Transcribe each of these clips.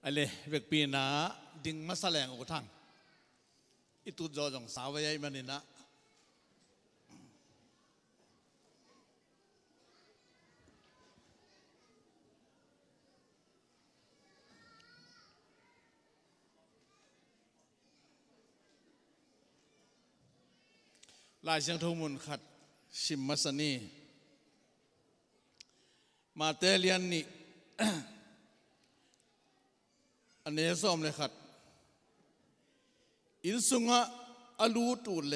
อะไรเวกปีน่ะดิ่งมาแสลงอุทังอิตุจอจงสาวไว้มันนี่นะลายเสียงทุ่มุนขัดชิมมัสนีมาเตเลียนนี่ อันนี้ส้มเลยขัดอินสุงะอลูตูเล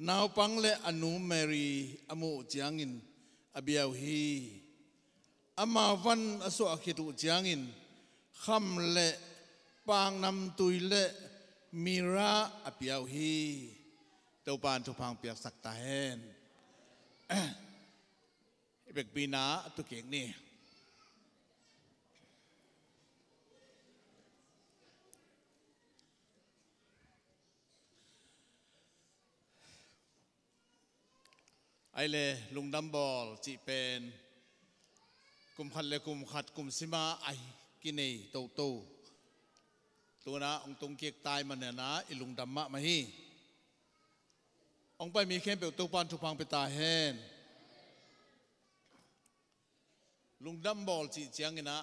นาวปังเลอนุเมรีอโมจางอินอเบียวฮีอามาวันอสุอาคิตุจางอินคำเลปางนำตุยเลมีระอเบียวฮีเต้าปานทุพังเปียกสักตาเฮนเบกปีนาตุเก่งนี่ไอเล่ลุงดัมบอลจีเป็นกุมขัดเลกุมขัดกุมสิมาไอกินเอโตโตตัวนะองตรงเกียกตายมันเนี่ยนะอิลุงดัมมะมาฮีองไปมีเข้มเปลวตัวปานทุพังไปตาเฮนลุงดัมบอลจีเจียงนะ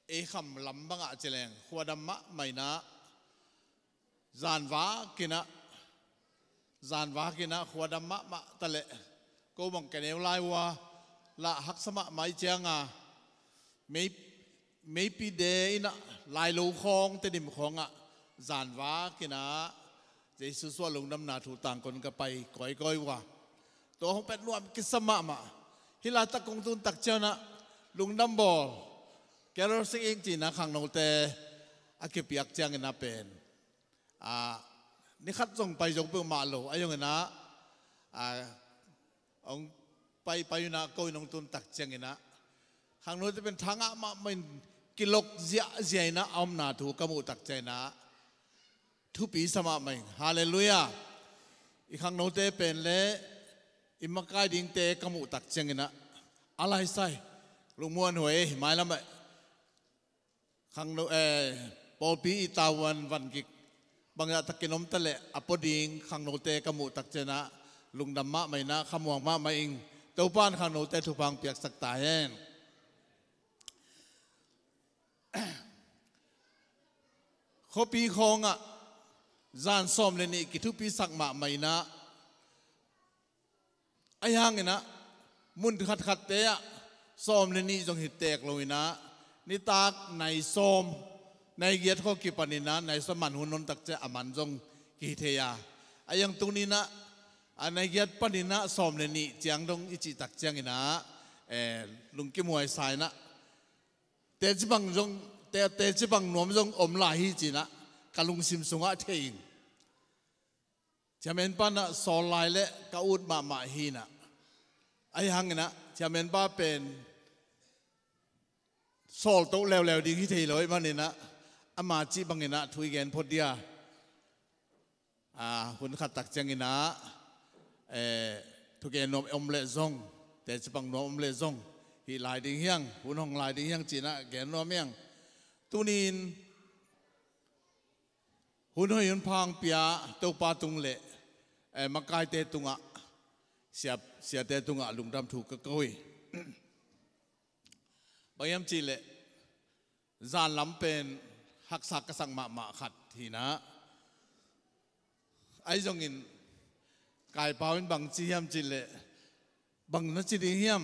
เอคำลำบังอาเจริญขวดดัมมะไม่นะจานว้ากินะขวดดัมมะมาตะเละก็บังกันเอวไลว่าละหักสมะไม่เจียงไม่ปีเดย์นะลายลูคองแต่ดิมของจานว้ากินะเจสุสวลุงดำนาถูต่างคนก็ไปก้อยว่าตัวของเป็ดรวมกิสมะมาฮิลาตะกงตุนตักเจ้านะลุงดำบอลแกเราสิ่งเองจีนะขังโนเตอาเก็บเปียกเจียงนะเป็นนี่คัดส่งไปจงเปลือกมาโลอายุเงินนะองไปอยู่นะก็นงตุนตักเจียงนะขังโนจะเป็นทางมาเป็นกิโลเจียนะอมนาถูกกมูตักเจนะทุปีสมาไม่ฮาเลลูยาอีกขังโนเตเป็นเละอิมกายดิ่งเตกมูตักเจียงนะอะไรใส่ลุงมวนหวยหมายละไม่ขังโนปอปีตาวันกิกบางอย่างตะกินนมตะเละอปดิ่งขังโนเตกมูตักเจนะลุงดำมะไม่นะขมวงมะไม่อิงเต้าป้านขังโนเตทุพังเปียกสักตาเฮนข้อปีของจานส้มเลยนี่กิทุปีสักมาไม่นะไอ้ยังไงนะมุนขัดเตะส้มเลยนี่จงหิตแตกลงนะนี่ตากในส้มในเกียรติข้อกิปนินะในสมันหุนนตักเจอมันจงกิเทียไอ้ยังตรงนี้นะในเกียรติปนินะส้มเลยนี่เจียงตรงอิจิตักเจียงนะลุงกิมวยสายนะเตจิบังจงเตจิบังหนวมจงอมลาฮิจีนะกะลุงซิมสุงะเทียงจะเป็นป้านะสอนลายเละกะอุดมาฮีนะไอ้หังนะจะเป็นป้าเป็นสอลโตแล้วดีที่เทเลยมันนี่นะอามาจีบังนะทุยแกนพอดีหุ่นขัดตักจังนะทุกแกนนมอมเละซงแต่จะบังนมอมเละซงฮีลายดิ้งเฮียงหุ่นห้องลายดิ้งเฮียงจีนะแกนนมเฮียงตุนินหุ่นหอยหุ่นพางเปียเต้าปาตุงเละมักไก่เตตุงเสียเตตุงลุงดำถูกกะกุยบางยามจีเละจานล้ำเป็นหักสักกสังมาขัดทีนะไอ้จงอินไก่เปล่าเป็นบางจียามจีเละบางนัดจีดิ้งเฮียม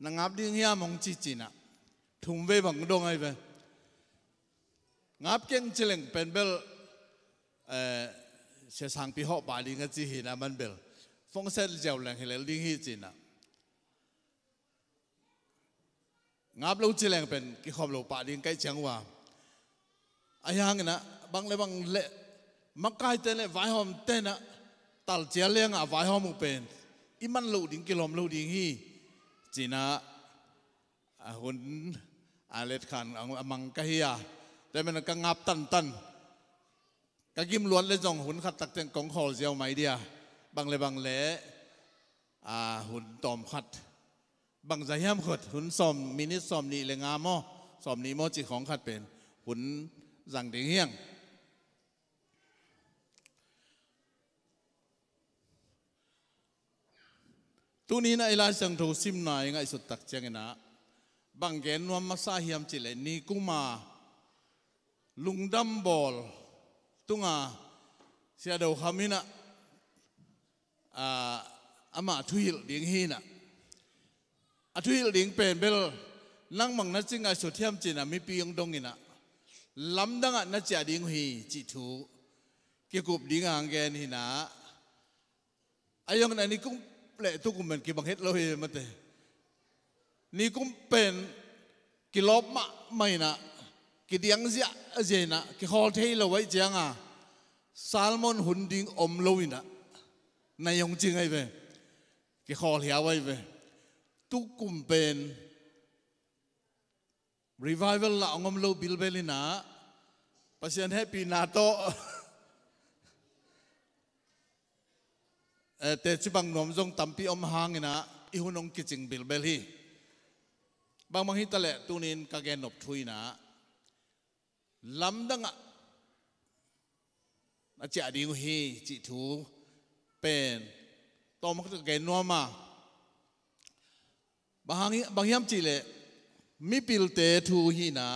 นางอับดิ้งเฮียมของจีนะทุ่มเวบังดงไอ้เวงับเก่งจิเลงเป็นเบลเสียสังพิหอบาลิงก็จีหินะมันเบลฟงเซลเจ้าแหลงเฮลลิงฮีจีนะงับลูกจิเลงเป็นกิขอบลูกปาลิงใกล้เชียงว่าไอ้ยังนะบางเละมักไก่เต้นเละไว้หอมเต้นนะตัลเจียเลี้ยงไว้หอมมุเป็นอิมันลูกดิ้งกิลอมลูกดิ้งฮีจีนะหุ่นเล็ดขันมังกะเฮียแต่มันก็งับตันก็กิมล้วนเลยจงหุ่นขัดตักเต็งกองคอเจียวไหมเดียบางเละหุ่นตอมขัดบ บังใจห้ามขดหุ่นสอมมินิสอมนี่เลยงามอสอมนี่มอจีของขัดเป็นหุ่นจังเดียงเฮียงตัวนี้นะไอลาสังทูซิมนายง่ายสุดตักเจงนะบางแกนวมมาซาเฮียมจิเลนี่กุมาลุงดัมบอลตุงาเสียดาวคามินะอามาทุยเดียงฮีนะทุยเดียงเป็นเบลนั่งมังนัดจิงไอสุดเทียมจินะมีปียงดงอินะลำดังนัดจ่าเดียงฮีจิทูเกี่ยวกับเดียงหางแกนฮีนะไอ้ยังไงนี่กุ้งเปล่ทุกคนเป็นกี่บังเฮ็ดเราเห็นมาเตนี่กุ้งเป็นกี่ลบมาไม่นะกี่เดียงเสียเจนะกี่คอเทเราไว้เจียงซาลมอนหุ่นดิ้งอมลุยนะนายยงจริงไอ้เว้กี่คอเหี่ยวไว้เว้ทุกกลุ่มเป็น revival ละองมลุบิลเบลินะปัจจุบันให้ปีนาโตแต่ที่บางหนุ่มจงตั้มปีอมหางนะอีหุ่นองกิจิงบิลเบลีบางฮิตเละตัวนี้ก็แกนบทุยนะลำดังอาจารย์ดิวฮีจิทูเป็นต่อมาก็แกนนัวมาบางยามจิเลมิปิลเตทูฮีนะ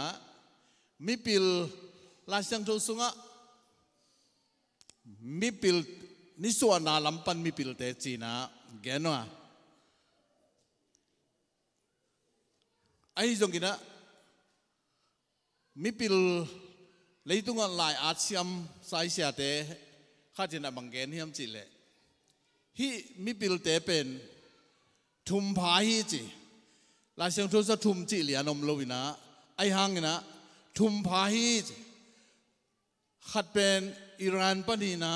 มิปิลลาสังทุสุงะมิปิลนิสวนาลำปันมิปิลเตจีนะแกนัวไอ้จงกินะมิปิลเลยตุงอันลายอาเซียมสายเสียเตข้าจะนับบังเกนเฮียมจิเลฮีมิปิลเตเป็นทุมพาฮีจิลายเสียงทุสทุมจิเหลียนมโลวินะไอหังนะทุมพาฮีจิขัดเป็นอิหร่านปนีนะ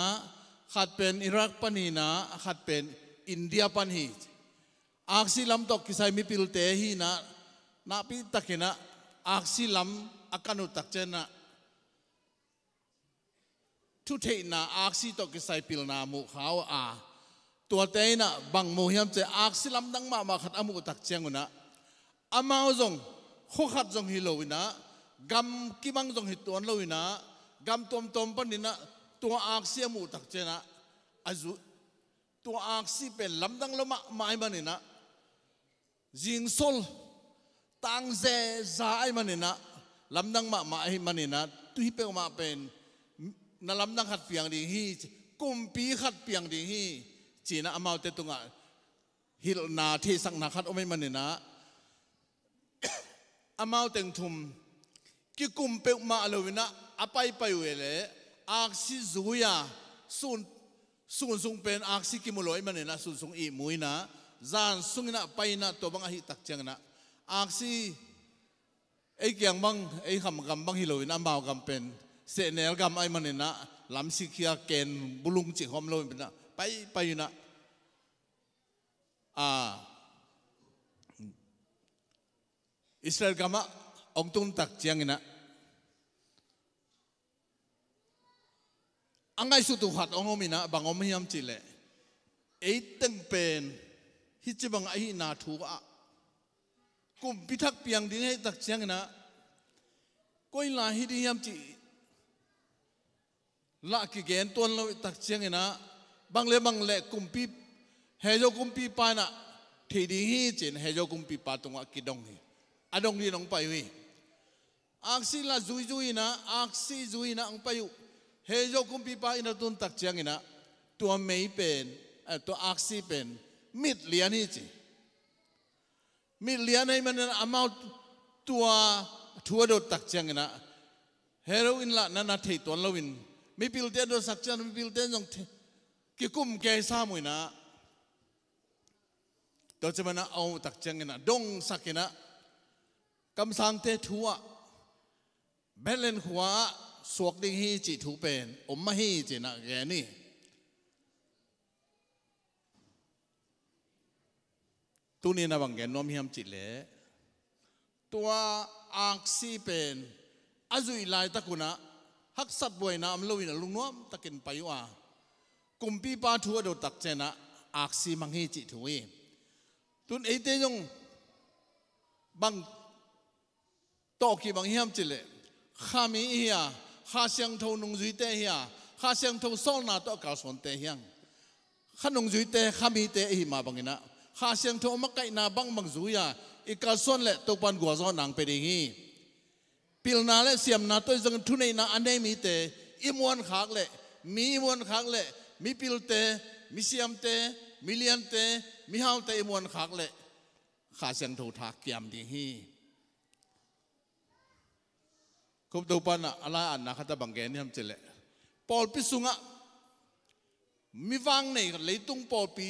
ขัดเป็นอิรักปนีนะขัดเป็นอินเดียปนีอักษิลำตกกิไซมิปิลเตฮีนะนาปิตักนะอักษิลำอาการุตักเจนะทุเทนะอักษิตกกิไซปิลนามุขาวตัวเตนะบังโมหิมเจอักษิลำดังมาขัดอามุตักเจงนะอามาจงขุขัดจงฮิโลวินะกำกิบังจงฮิตวนโลวินะกำตอมปนินะตัวอักษิอามุตักเจนะอาจุตัวอักษิเป็นลำดังละมาไอมันนะจิงโซลตังเซซาไอมันนะลำดังมาไอมันนะตุฮิเปมาเป็นนั่นลำดังขัดเปียงดิ่งฮีกุมปีขัดเปียงดิ่งฮีจีน่ะอามาเตตุงะฮิลนาที่สังนักขัดอไม่มันนะอามาเต็งทุมกิกุมเปมาอโลวินะอไปไปเวเลอักษิจุยาสุงเป็นอักษิกิมุลอยมันนะสุงอีมุยนะจานสุงนะไปนะตัวบังอหิตักเจงนะอักษิไอ้เกียงบังไอ้คำกำบังฮิโลวินะมาคำเป็นเสนเอลกำไอ้มันนะลำสิขียเกนบุลุงจิหอมโลวินะไปอยู่นะอิสราเอลกำองตุนตักเจียงนะอังไงสุดขัดองมินะบางอมยามจิเลไอ้ตึงเป็นฮิจิบังไอ้นาถูกกุมพิทักษ์เปียงดิ้งให้ตักเจียงนะก็อิลาฮิดิยามจิละกิเกนตัวเราตักเจียงนะบางเล่บางเล่กุมปีเฮโยกุมปีปานะที่ดิ้งฮีจินเฮโยกุมปีปาตรงกิดงฮีอดงดีน้องไปวิอักษิลาจุยนะอักษิจุยนะองไปอยู่เฮโยกุมปีปาอินาตุนตักเจียงนะตัวไม่เป็นตัวอักษิเป็นมิดเลียนฮีจิมิดเลียนให้มันอามาตัวทัวโดตักเจียงนะเฮโรอินละนั่นนาทีตัวเราวินไม่พิลเตนโดสักจันไม่พิลเตนจงกิกุมแกสามุยนะตัวจะมันเอาตักเจียงนะดงสักนะกำสังเตทัวเบลเลนหัวสวกดิ้งฮีจิถูเป็นอมมาฮีจินะแกนี่ตัวนี้นะบางแกนน้อมเฮียมจิเลตัวอักษิเป็นอาจุยลายตะกุนะฮักสัตบวยนะอมลวินะลุงน้อมตะกินไปว่ากุมปีปาทัวโดตักเจนะอักษิมังฮีจิถูตุนไอเตยง บังโตกีบังเฮียมจิเลข้ามีเฮียข้าเสียงทูนุงจุยเตเฮียข้าเสียงทูโซลนาโตกาสอนเตเฮียงข้านุงจุยเตข้ามีเตอิมาบังนะข้าเสียงทูมักไก่นาบังบังจุยาอีกาสอนเละตัวปันกัวซอนนางไปดีงี้ปิลนาเละเสียมนาตัวจังทุนในนาอันใดมีเตอิมวนขากเละมีอิมวนขากเละมีปิลเตมีเสียมเตมีเลียนเตมีฮาวเตอิมวนขากเละข้าเสียงทูทักเกียมดีงี้คุบตัวปันอะไรอันนักตะบังเกนนี่ทำเจเลปอลพิสุงะมีวางในเลยตุงปอลปี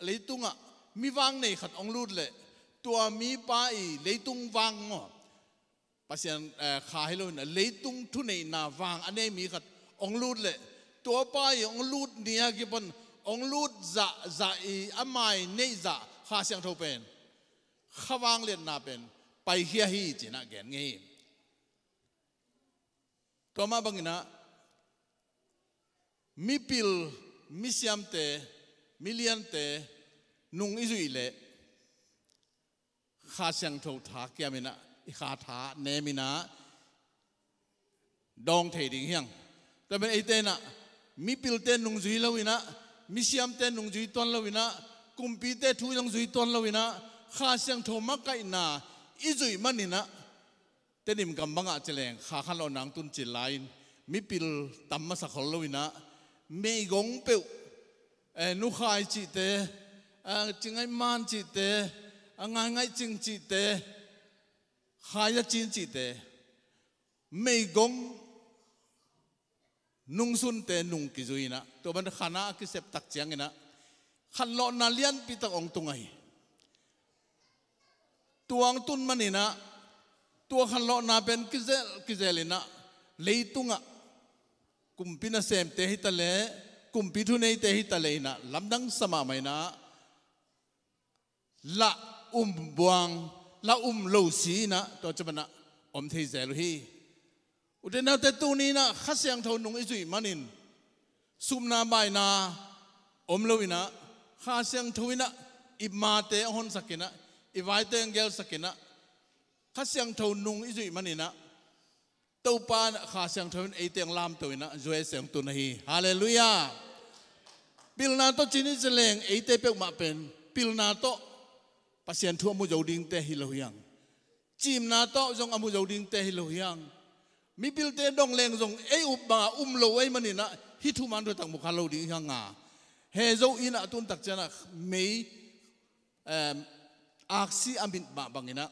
เลยตุงะมีวางในขัดองลูดเลยตัวมีป้ายเลยตุงวางงอปัศยานขาให้เราเนี่ยเลยตุงทุนในนาวางอันนี้มีขัดองลูดเลยตัวป้ายองลูดเนี่ยกี่ปนองลูดจะอันไม่เนจะข้าเสียงเท่าเป็นข้าวางเลียนนาเป็นไปเฮียฮีจีน่าแกนงี้ตัวมาบังนะมีปิลมีเสียมเตมีเลียนเตนุงอิจุยเล่ข้าเสียงทูทักเกียมินะข้าท้าเนมินะดองเทดิ่งเฮียงแต่เป็นไอเตนะมีปิลเตนุงจุยลาวินะมีเสียมเตนุงจุยตอนลาวินะกุมปีเตทุยงจุยตอนลาวินะข้าเสียงทูมักไก่นาอิจุยมันนี่นะแต่นิมกำบังอาจจะแรงข้าขันเราหนังตุนจิไลน์มีปิลตั้มมาสักคนเลยนะไม่กงเปียวนุขายจิตเตจิงไอมันจิตเตงานไงจิงจิตเตขายจิงจิตเตไม่กงนุงสุนเตนุงกิจุยนะตัวมันขณะกิเสพตักเจียงนะขันเรานาเลียนปีตักองตุงไงตัวองตุนมันนี่นะตัวขันโลนาเป็นกิเจลินะเลยตุงะกุมพินาเซมเตหิตะเลกุมพิทุเนเตหิตะเลนะลำดังสมาไม่นะละบวงละโลสีนะตัวจะเป็นนะเทเจลุฮีอุดนาเตตูนี้นะขัดเสียงทนุงอิจุยมันินซุมนาบายนาโลวินะขัดเสียงทวินะอิมาเตอหอนสักกินะอิวายเตงเกลสักกินะข้าเสียงทูนุงอิจุยมันนี่นะตัวปานข้าเสียงทูนไอเตียงลามตัวนะจวยเสียงตุนฮีฮาเลลูยาปิลนาโตจินิจเลงไอเตเปกมาเป็นปิลนาโตปัศยันทั่วมุจดิงเตฮิโลยังจิมนาโตจงอมุจดิงเตฮิโลยังมีปิลเตดงเลงจงไออุบบาโลไอมันนี่นะฮิทุมันตัวตักมุขโลดิงยังงาเฮโซอินะตุนตักเจนะไม่อักซีอามินบาบังอินะ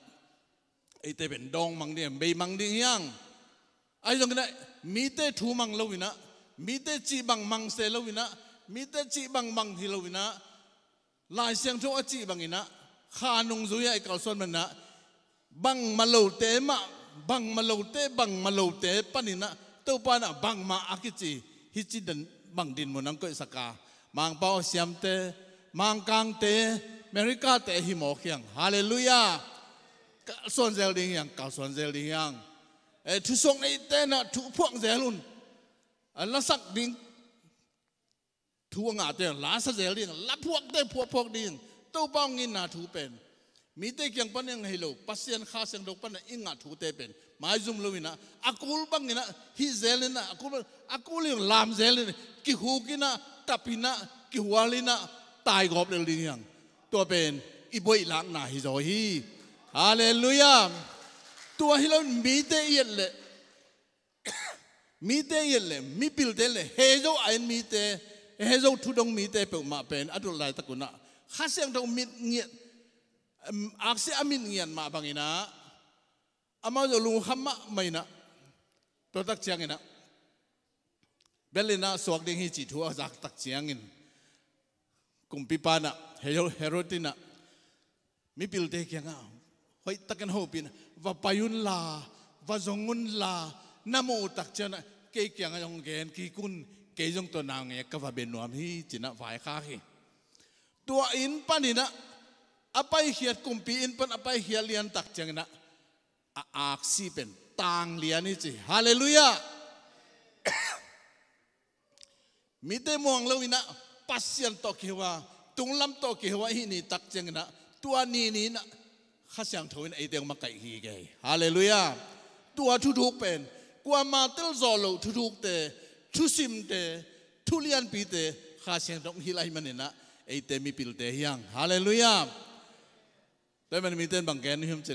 ไอเตเป็นดองมังเดียมเบมังเดียงไอตรงนั้นมีเตทูมังเลวินะมีเตจีบังมังเซเลวินะมีเตจีบังฮิเลวินะลายเสียงทุกจีบังอินะขานุงซุยไอเก่าส่วนมันนะบังมาโลเตมะบังมาโลเตปนินะตัวปานะบังมาอากิจีฮิจิดันบังดินมุนังก็สกามังเปาเสียมเตมังกังเตอเมริกาเตฮิโมเคียงฮาเลลูยาส่วนเซลดิ้งยังเก่าส่วนเซลดิ้งยังทุส่งในเต้นทุพวกเซลุนละสักดิ้งทุงอาเตนลาสเซลดิ้งละพวกเต้พวกดิ้งตัวป้องงินนาทุเป็นมีเตยังปันยังให้โลปัสยันข้าเสียงดอกปันอิงอาทุเตเป็นมาจุ่มลุยนะอากูลบังงินะฮิเซลินะอากูลยังลามเซลินกิฮูกินะตับพินะกิหัวลินะตายกอบเรื่องดิ้งยังตัวเป็นอีบอยหลังนาฮิโซฮีฮาเลลูยาตัวฮิโลมีเตยเล่มีปิลเตเล่เฮโซไอมีเตเฮโซทุดงมีเตเปิลมาเป็นอัตุลายตะกุนะข้าเสียงทงมิดเงียอักเสอามินเงียนมาบังอินะอามาจะลุงขมะไม่นะตัวตักเชียงอินะเบลลินะสวกดิ่งฮิจิทัวจากตักเชียงอินกุมปิปานะเฮโรตินะมีปิลเตเกียงอ่ะเฮ้ยตักกันโฮปินว่าปายุนลาว่าจงุนลานโมตักเจนะเกี่ยงยองเกนกีกุนเกี่ยงตัวนางเอกกับว่าเป็นนวมฮีจินะฝ่ายข้าฮีตัวอินปันนี่นะอภัยเขียดกุมปีอินปันอภัยเขียดเลียนตักเจงนะอาคซีเป็นต่างเลียนนี่จีฮาเลลูยามีแต่มองแล้ววินะปัสยันตอเกว่าตุงลำตอเกว่าฮินี่ตักเจงนะตัวนี้นะ ข้าเสียงทวินไอเดียงมาไก่ฮีเกยฮาเลลูยาตัวทุกเป็นกว่ามาเตลโซโลทุกเตทุซิมเตทุเลียนปีเตข้าเสียงต้องฮิไลมันนี่นะไอเตมีปิลเตยังฮาเลลูยาแต่มันมีเต้นบางแกนนี่ผมจะ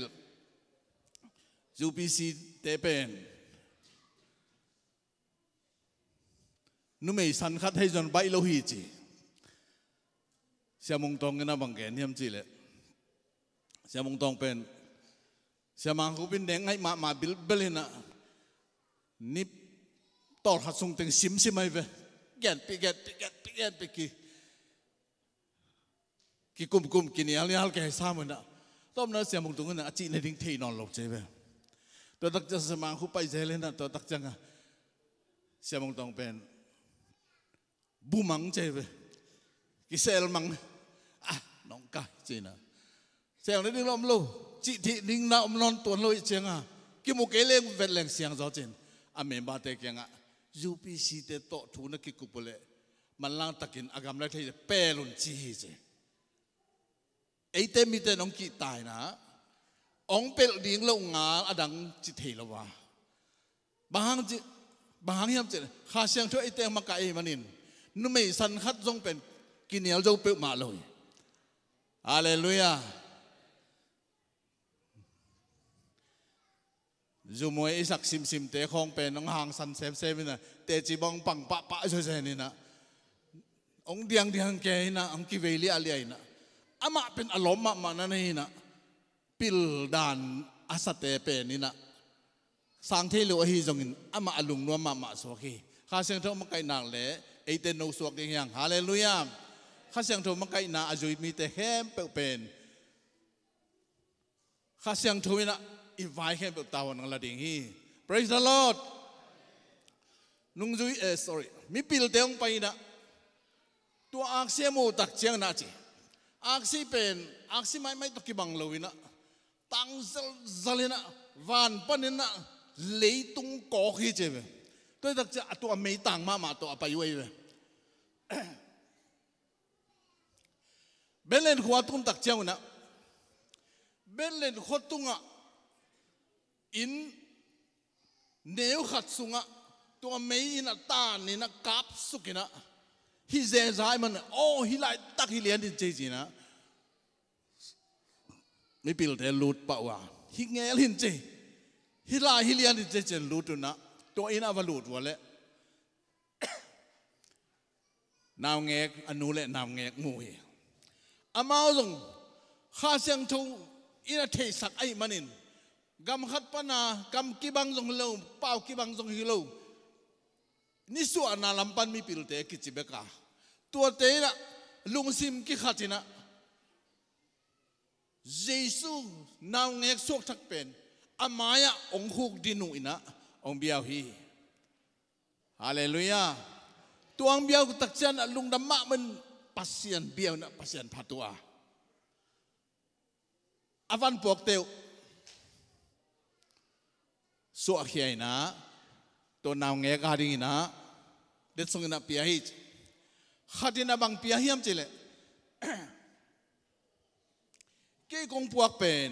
จูปีซีเตเป็นนุ่มไอสันคัดให้จนใบโลหิตจีเสียมงตองกันนะบางแกนนี่ผมจีเลยเสียมงตองเป็นเสียมังคุบินแดงให้มาบิลเบลินะนี่ต่อหัดส่งถึงซิมไม่เว้ยแกนปีกี่กุมกินนี่อะไรแกให้ซ้ำมันนะตอนนั้นเสียมงตองกันนะจีนในดิ้งเทนอนหลบใจเว้ยตัวตักจะเสียมังคุไปใจเลยนะตัวตักจังอะเสียมงตองเป็นบูมังใจเว้ยกิเซลมังอ่ะน้องกายจีน่ะเสียงนี้ดิ้งล้อมโลจิตดิ้งน่าอมนอนตัวลอยเชียงอ่ะกิมุกเอเลงเวลเลงเสียงจอจินอเมบาเตกียงอ่ะยูพีซีเตโตทูนักกิกุปเลมันล่างตะกินอากาศแล้วที่เปรุนจีเจไอเตมีเตน้องกีตายนะองเปลดิ้งลงงาอดังจิตเทลวะบางยามเจข้าเสียงช่วยไอเตมากายมันนินนุ่มไม่สันคัดจงเป็นกินเหนียวจงเปิดมาเลยฮาเลลูยาจูมวยไอสักซิมเตะคงเป็นน้องหางสันเซฟนี่นะเตะจีบองปังปะช่วยนี่นะองเดียงแกนะองกิเวลีอะไรนะอามาเป็นอารมณ์มานั่นนี่นะปิลดานอาสเตเป็นนี่นะสังเทลูฮีจงอินอามาอลุงนัวมาสวกีข้าเสียงทงมาไกนางเล่ไอเตนโนสวกเดียงฮาเลลูยาข้าเสียงทงมาไกนาอาจุยมีเตแฮมเป็นข้าเสียงทงนะอีไวแค่แบบตาวันกันละดิ่งฮี praise the Lord นุ่งจุยsorry มีปิลเตียงไปนะตัวอักเสียมูตักเจียงนะจีอักษีเป็นอักษีไม่ตกิบังเลวินะตังซาลินะวันปนินะเลยตุงกอกฮีเจเวตัวตักจะตัวไม่ตังมาตัวไปอยู่เวเบลเลนหัวตุงตักเจียงนะเบลเลนหัวตุงอ่ะอินเนื้อขัดสุงะตัวไม่อินตานี่นะกับสุกินะฮิเซซายมันโอ้ฮิไลตักฮิเลียนดิเจจีนะไม่ปิลเตลูดปะวะฮิเงลหินเจฮิลาฮิเลียนดิเจเจลูดนะตัวอินอวลูดวะเลยนาวเงกอนุเลนาวเงกงูเฮอามาจงข้าเสียงทูอินเทสักไอมันินกำขัดปนากำกิบังจงเลวเป่ากิบังจงฮิโลนิสุอานาลัมปันมีปิลเตกิจิเบกาตัวเตนะลุงซิมกิขัดจินะเยซูนาวเงกสวกทักเป็นอามายะองคุกดินุอินะองเบียวฮีฮาเลลูยาตัวองเบียวตักเจนลุงดำมะมันปัสเซียนเบียวนะปัสเซียนพัตัวอาวันปกเตวสวกเฮียนะตัวนาวเงกฮาดินะเด็ดส่งนะเปียฮิฮาดินะบังเปียฮิมจิเลเกี่ยกงพวกเป็น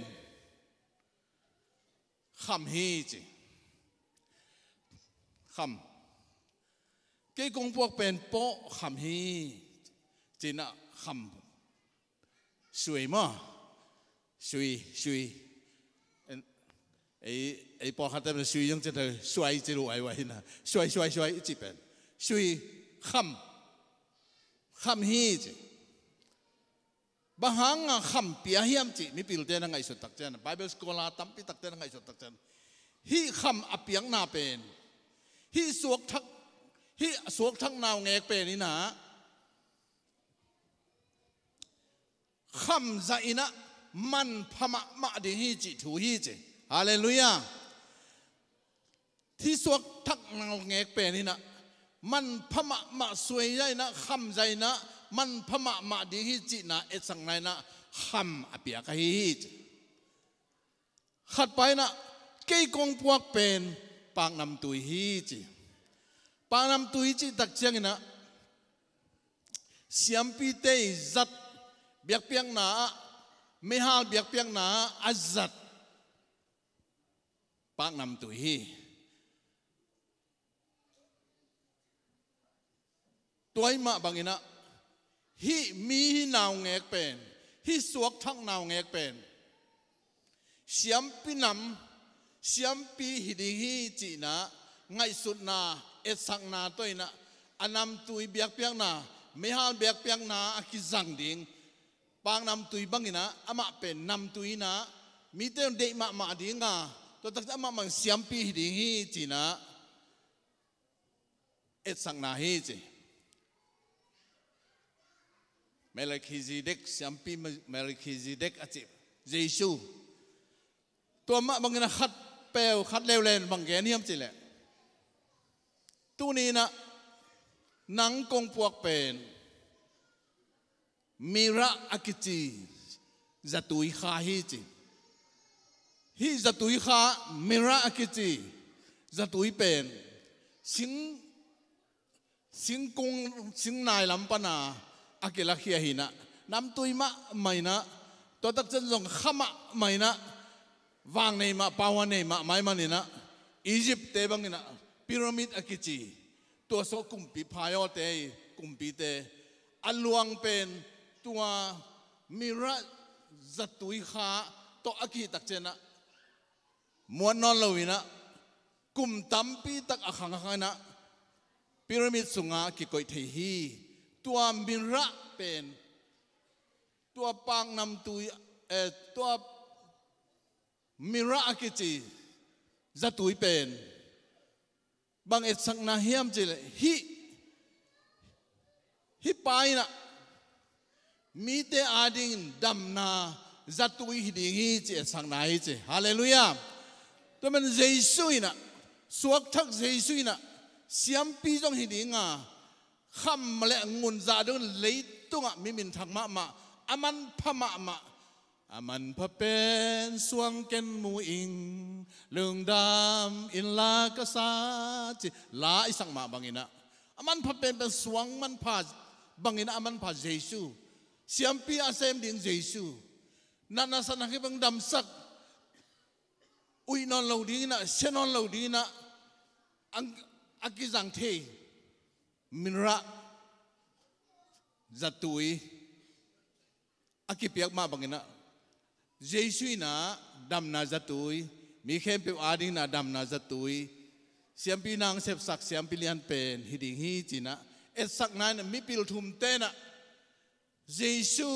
คำฮีจิคำเกี่ยกงพวกเป็นโปคำฮีจินะคำสวยมั้ยสวยไอ้ปอคัดแต่เป็นสวยยังจะเธอสวยจะรู้ไอ้ไว้นะสวยจิเป็นสวยคำฮีจิบางหังคำเปียเฮียมจีมีปิลเตนังไงสุดตักเจนไบเบิลสกอลาตั้มปีตักเตนังไงสุดตักเจนฮีคำอเปียงนาเป็นฮีสวกทักนาวเงกเป็นนี่นะคำใจนะมันพมะดีฮีจิถูฮีจิฮาเลลูยาที่สวกทักนาวเงกเป็นนี่นะมันพมะสวยใจนะคำใจนะมันพม่าดีฮิจินะเอสังไงนะคำอภิยากฮิจิขัดไปนะเกี่ยกงพวกเป็นปางนำตุยฮิจิปางนำตุยจิตักเชียงนะเสียมปีเตยจัดเบียกเปียงนะ ไม่หาเบียกเปียงนาอัจจัดปากนำตุยตัวมาบางอินะฮิมีนาวเงกเป็นฮิสวกทักนาวเงกเป็นเสียมปีนำเสียมปีหิดิฮิจีนะไงสุดนาเอสังนาตัวนะอันนำตุยเบียกเปียงนาไม่หาเบียกเปียงนาอคิจังดิงปางนำตุยบังอินะอามาเป็นนำตุยนะมีเตนเดมาดิงาตัวตักอามามันเสียมปีหิดิฮิจีนะเอสังนาฮิจีเมลิคิซิเด็กเสียมปีเมลิคิซิเด็กอาจิเยซูตัวมะบางนะขัดเปลวขัดเลวเลนบางแกนี่ยมจิแหละตัวนี้นะหนังกงปวกเป็นมีระอากิจิจะตุยขาฮิจิฮิจะตุยขามีระอากิจิจะตุยเป็นสิงกงสิงนายลำปนาอากิลักเฮียหินะน้ำตุยมะไม่นะตัวตักจันทร์ขมะไม่นะวางในมะปาวในมะไม่มันนี่นะอียิปต์เตบังนี่นะพีระมิดอากิจิตัวโซกุมปีพายอเตกุมปีเตอัลลวงเป็นตัวมิระจัตุยขาตัวอากิตักเจนะมวนนอนเลวินะกุมตัมปีตักอาขังขังนะพีระมิดสุงากิโกยเทฮีตัวมิระเป็นตัวปางนำตุยตัวมิระอากิจิจะตุยเป็นบางเอ็ดสังนาเฮียมจิเลฮิไปนะมีแต่อาดิงดำนาจะตุยหิดิงฮิจิเอ็ดสังนาฮิจิฮาเลลูยาตัวมันเยซูนะสวกทักเยซูนะเสียมปีจงหิดิงาคำมาและงุนซาดุนเลยตุงะมิมินทักมาอามันพมาอามันพะเป็นสวงเกนมูอิงเรื่องดำอินลากษาจิลาอิสังมาบางอินะอามันพะเป็นสวงมันพาบางอินะอามันพาเยซูเสียมปีอาเซมดิงเยซูนันนาสนักบังดำสักอุยนอนเหล่าดีนะเชนอนเหล่าดีนะอักิจังเทมินระจัตุยอากิเปียกมาบางนะเยซูนะดำนาจัตุยมีเข้มเปียวอาดิงนะดำนาจัตุยเสียมปีนางเสพสักเสียมปีเลียนเป็นฮิดิงฮีจีนะเอสักนั้นมีปิลทุมเตนะเยซู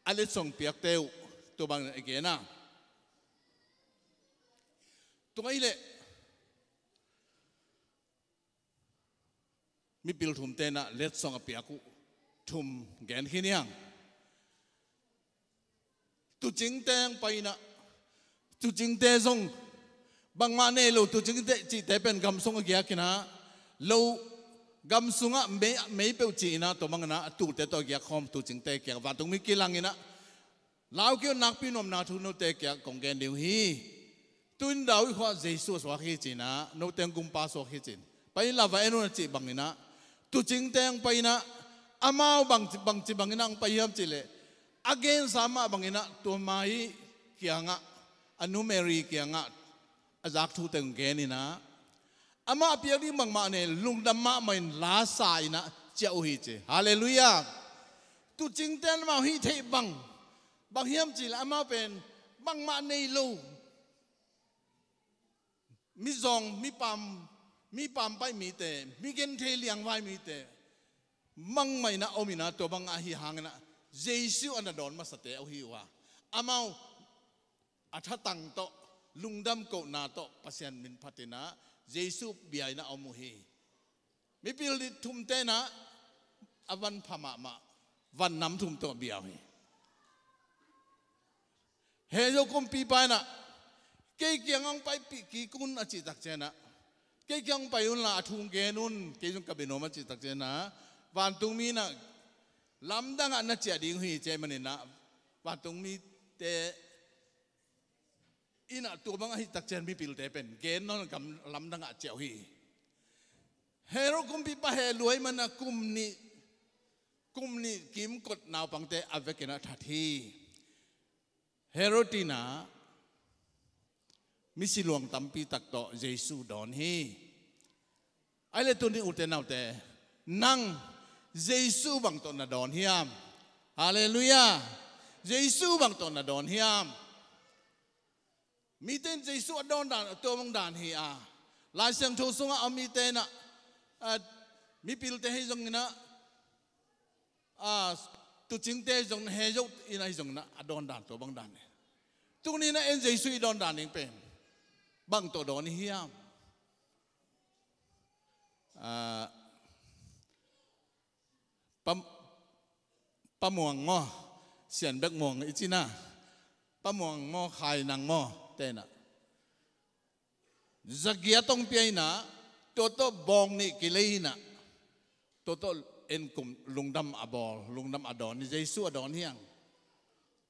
อะไรส่งเปียกเตวตัวบางเอกนะตัวไอ้เละมีปิลทุมเตนะเล็ดส่งเปียกุทุมแกนขี้เนียงตุจิงเตงไปนะตุจิงเตซงบางมาเนลูตุจิงเตจีเตเป็นกำสงเกียกินะลูกำสงะไม่เปิวจีนะตัวมังนะตุเตตัวเกียคอมตุจิงเตเกียว่าตรงมีกิลังนะลาวเกี่ยวนักพินมนาทุนโนเตเกียกงแกนเดียวฮีตุนดาวอีกว่าเยซูสวาขีจีนะโนเตงกุมปาสวาขีจีไปลาวเอโนนจีบังนะตุจิงเตงไปนะอามาบังจีบังนะไปยับจีเลagain sama bangina to mai kianga anumeri kianga azak thu teng genina ama piari mangma ne lungdamma main la sai na cheu hi che hallelujah tu jingten ma hi thei bang hiam chi la ama pen bangma nei lo mi zong mi pam pai mi te mi gen thei liang vai mi te mang mai na omina to bang a hi hangnaเยซูอันนั้นโดนมาสเตอหิวะอามาอัฐตังโตลุงดำโกนาโตปัสยันมินพัตินะเยซูเบียนะอมุฮีมีพิลดิทุมเตนะอวันพม่ามาวันน้ำทุมโตเบียฮีเฮโยกุมปีไปนะเกี่ยงไปปีกีกุนอจิตักเจนะเกี่ยงไปอุนละทุงเกนุนเกี่ยงกับเบโนมาจิตักเจนะวันตุงมีนะลำดังอันนั้นเจดีย์หุยเจมันนี่นะว่าตรงนี้แต่อินะตัวบางที่ตักเจนมีปิลเตเป็นเกณฑ์นั่นกับลำดังอันเจ้าฮีเฮโรกุมปีปะเฮรวยมันนะกุมนี่กิมกดนาวปังเตอเวกินะทัที Herotina misi luang tampi tak to Jesu don hi ai le tuni uten nau te nang Jesu bang to na don hiam hallelujah Jesu bang to na don hiam mi ten Jesu adon dan to mong dan hi a lai sang thu sunga ami te na mi pil te hi jong na tu ching te jong he yo ina jong na adon dan to bang dan tu ni na en Jesu idon dan ning pen bang to don hiam pamuang mo sian bek muang ichina pamuang mo khai nang mo te na zagia tong piaina toto bong ni kileina toto en kum lungdam abol lungdam adon ni Jesu adon hiang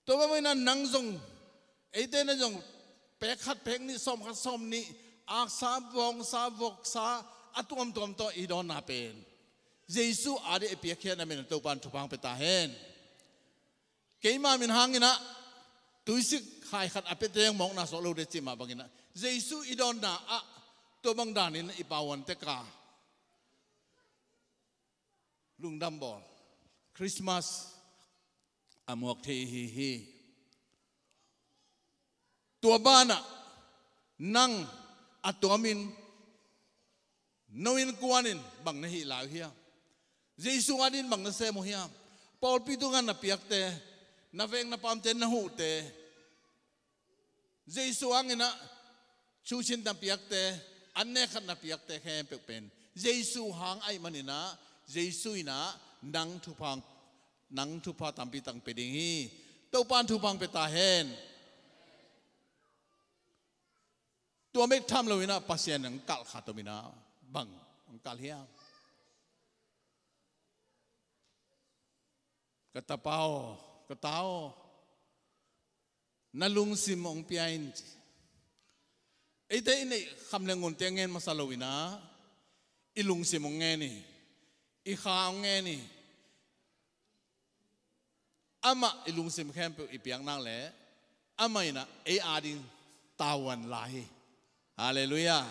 to ba na nang jong ite na jong pek khat pek ni som ni ak sa bong sa vok sa atom tom to idon na pen Jesu ade epia khian amen to pan thupang peta hen keima min hangina tuisik khai khat apeteng mong na solo de chima bangina Jesu idon na a to bang danin ipawan te ka lungdam bol Christmas amok the hi tua bana nang atomin noin kuanin bang na hi lau hiya Jesu adin bang na se mo hiya Paul pitungan na piak te na veng na pamten na hu te Jesu angina chuchin na piak te anne khat na piak te khem pek pen Jesu hang ai manina Jesu ina nang thupa tampi tang peding hi to pan thupang peta hen tua mek tham lo ina pasien ang kal khatomina bang ang kal hiya katao nalung simong piain ite ini khamlengun tengen masalowina ilung simong ngeni ikhaong ngeni ama ilung sim kempe ipiang nang le ama ina ading tawan lahi hallelujah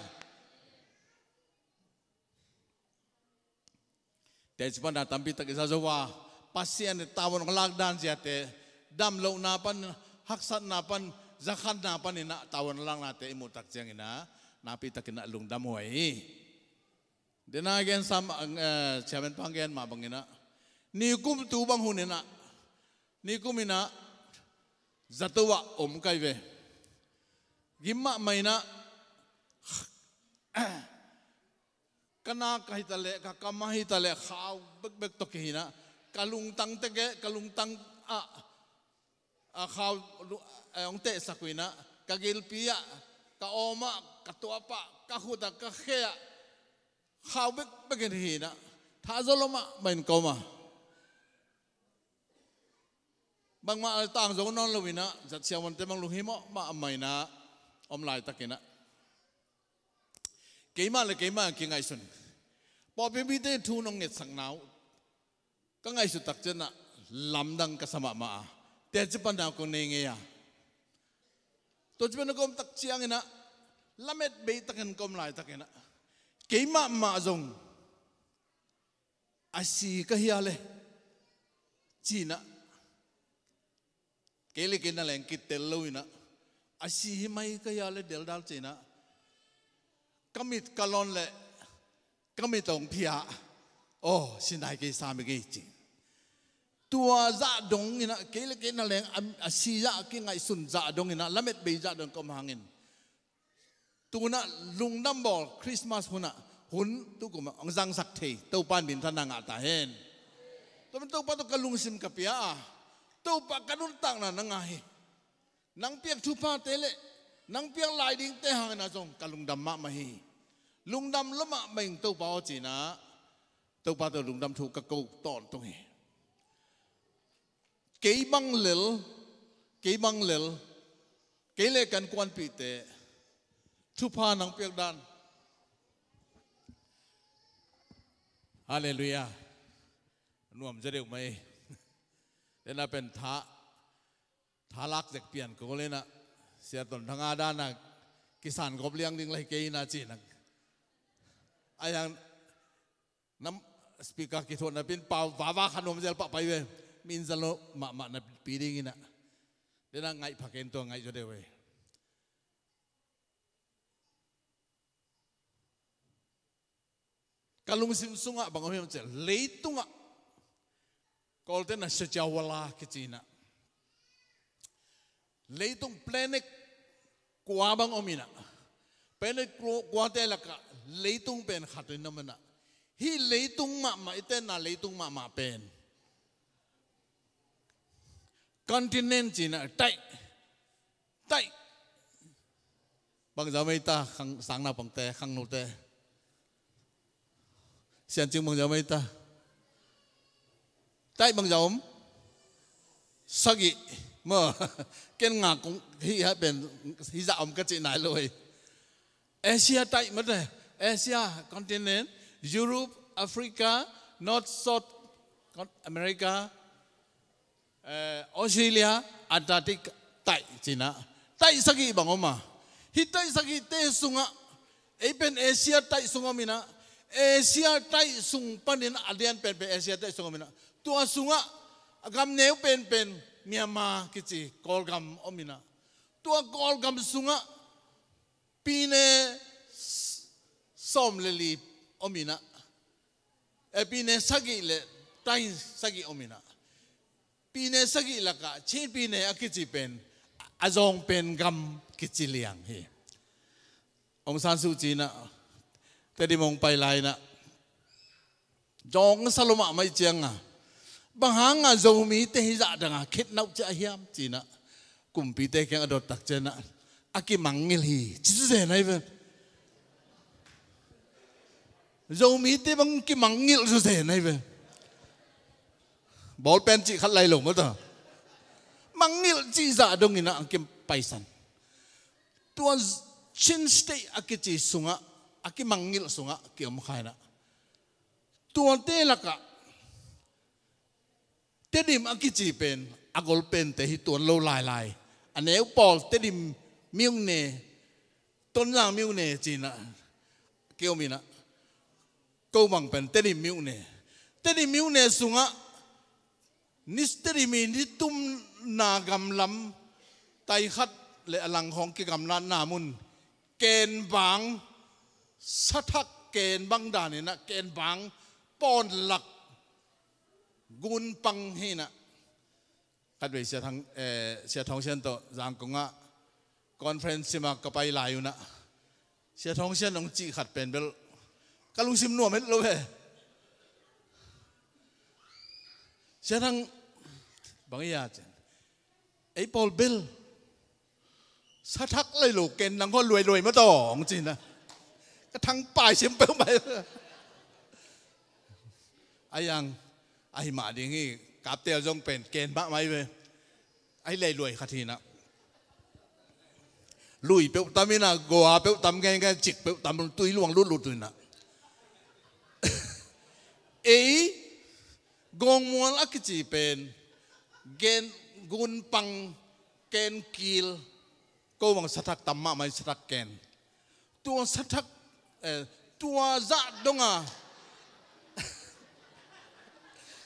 Tejpan na tampi tak isa zawa pasien tawon lagdan siate dam lo na pan haksat na pan zakhan na pan ina tawon lang nate imutak jang ina napi takina lungdam hoy dena again sam chairman panggen ma bangina ni kum tu bang hunina ni kumina zatuwa kai ve gimma maina kana kahitale ka kamahitale khaw bek bek to kihina kalung tang tege kalung tang a khaw ong te sakuina kagil pia ka oma ka tuapa ka huda ka khea khaw bek bek hina thazoloma main koma bang ma tang zo non lowina zat siawan te mang luhimo ma maina om lai takina keima ki ngai sun po bi te thu nong net sang nau ka ngai su tak chena lamdang ka sama ma te chipan na ko ne nge ya to chipan ko tak chiang ina lamet be taken kom lai takena keima ma zong asi ka hiale china kele kena leng kitel loina asi mai ka hiale del dal china kamit kalon le kamit ong pia oh sinai ke sami ke chi tua za dong ina kele kena leng asi za ki ngai sun za dong ina lamet be za dong kom hangin tuna lungnam bol Christmas huna hun tu ko ang jang sak the to pan bin thanang ata hen to pa to kalung sim kapia to pa kanun tang na nangahi nang piak thu pa tele nang piang lai ding te hang na jong kalungdam ma mahi lungdam lama meng to pa chi na to pa to lungdam thu ka ko ton to hi ke bang lel ke le kan kwan pi te thu pa nang piak dan hallelujah nuam je deu mai ena pen tha thalak dek pian ko le na sia ton thanga da na kisan gop liang ding lai ke na chi na ayang nam speaker ki thon na pin pau wa khanom jel pa pai ve min zalo ma na pi ding ina de na ngai phaken to ngai jo de we kalung sim sunga bangom hem che leitunga kolte na sejawala kicina leitung planet kwa bang omina planet kwa te laka leitung pen khatin namana hi leitung ma iten na leitung ma pen continent china tai bang jamai ta khang sang na bang te khang nu te xian ching bang jamai ta tai bang jom sagi mơ ken ngà cũng hi ha ben hi dạ cái chị này rồi Asia tai mất rồi Asia continent Europe Africa North South America Australia Antarctic tai China tai sagi bang oma hi tai sagi te sunga e ben Asia tai sunga mina Asia tai sung panin alian pen Asia tai sunga mina tua sunga agam neu pen Myanmar kichi kolgam omina tua kolgam sunga pine som leli omina pine sagi le tai sagi omina pine sagi laka chin pine akichi pen azong pen gam kichi liang hi Aung San Suu Kyi na tedi mong pai lai na jong saloma mai chiang bang hanga zomi te hi za danga khit nau cha hiam china kumpi te kyang adot tak chena aki mangil hi chi se nai ve zomi te bang ki mangil su se nai ve bol pen chi khat lai lo ma ta mangil chi za dong ina kim paisan tua chin stay aki chi sunga aki mangil sunga ki am khaina tua te laka tedim akichi pen agol pen te hi tuan lo lai aneu pol tedim miung ne ton yang miung ne china kêu mina câu bằng pen tedim miung ne sunga nis terimi ni tum na gam lam tai khat le alang hong ki gam lan na mun ken bang sathak ken bang dan na ken bang pon lak gun pang hina kad we sia thong sian to jang konga conference ma ka pai lai una sia thong sian ong chi khat pen bel kalung sim no met lo he sia thang bang ya chen ei pol bel sa thak lai lo ken nang ho loi ma to ong chin na ka thang pai sim pe mai ayang ai mà đi nghe cáp teo trong pen ken bạ máy về ai lấy lùi khát hi na lùi béo tắm na goa béo tắm cái chích béo tắm tui luang lút tui na ấy gong mual ak chỉ pen gen gun pang ken kil câu bằng sát thắc tắm mạ máy sát thắc ken tua sát thắc tua dạ đông à